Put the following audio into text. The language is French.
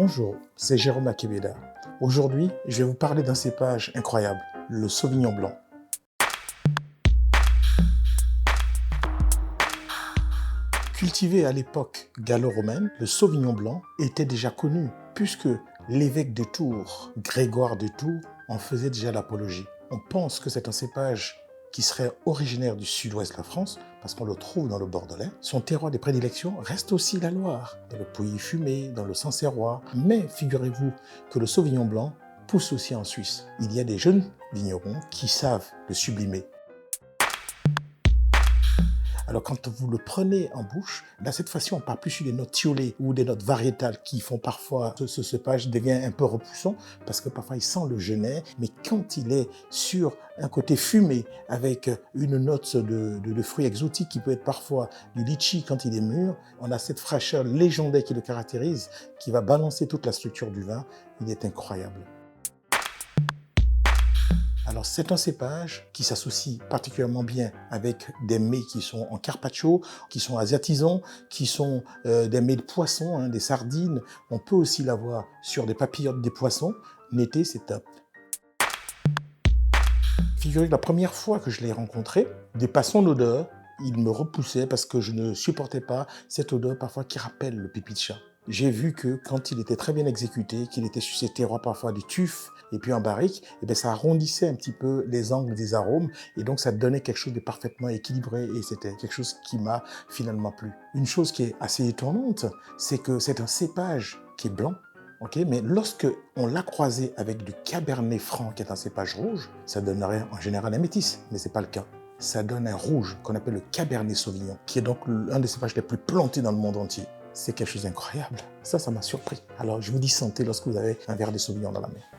Bonjour, c'est Jérôme Akebeda. Aujourd'hui, je vais vous parler d'un cépage incroyable, le Sauvignon blanc. Cultivé à l'époque gallo-romaine, le Sauvignon blanc était déjà connu puisque l'évêque de Tours, Grégoire de Tours, en faisait déjà l'apologie. On pense que c'est un cépage qui serait originaire du sud-ouest de la France, parce qu'on le trouve dans le Bordelais. Son terroir de prédilection reste aussi la Loire, dans le Pouilly-Fumé, dans le Sancerrois. Mais figurez-vous que le Sauvignon blanc pousse aussi en Suisse. Il y a des jeunes vignerons qui savent le sublimer. Alors quand vous le prenez en bouche, là cette fois-ci on part plus sur des notes tiolées ou des notes variétales qui font parfois ce cépage devient un peu repoussant parce que parfois il sent le genêt, mais quand il est sur un côté fumé avec une note de fruits exotiques qui peut être parfois du litchi quand il est mûr, on a cette fraîcheur légendaire qui le caractérise, qui va balancer toute la structure du vin. Il est incroyable. Alors c'est un cépage qui s'associe particulièrement bien avec des mets qui sont en carpaccio, qui sont asiatisants, qui sont des mets de poisson, des sardines. On peut aussi l'avoir sur des papillotes des poissons. L'été, c'est top. Figurez que la première fois que je l'ai rencontré, par son odeur, il me repoussait parce que je ne supportais pas cette odeur parfois qui rappelle le pipi de chat. J'ai vu que quand il était très bien exécuté, qu'il était sur ces terroirs parfois du tuf et puis en barrique, et bien ça arrondissait un petit peu les angles des arômes et donc ça donnait quelque chose de parfaitement équilibré et c'était quelque chose qui m'a finalement plu. Une chose qui est assez étonnante, c'est que c'est un cépage qui est blanc. Okay, mais lorsque on l'a croisé avec du Cabernet Franc, qui est un cépage rouge, ça donnerait en général un métis, mais c'est pas le cas. Ça donne un rouge qu'on appelle le Cabernet Sauvignon, qui est donc un des cépages les plus plantés dans le monde entier. C'est quelque chose d'incroyable. Ça m'a surpris. Alors je vous dis santé lorsque vous avez un verre de Sauvignon dans la main.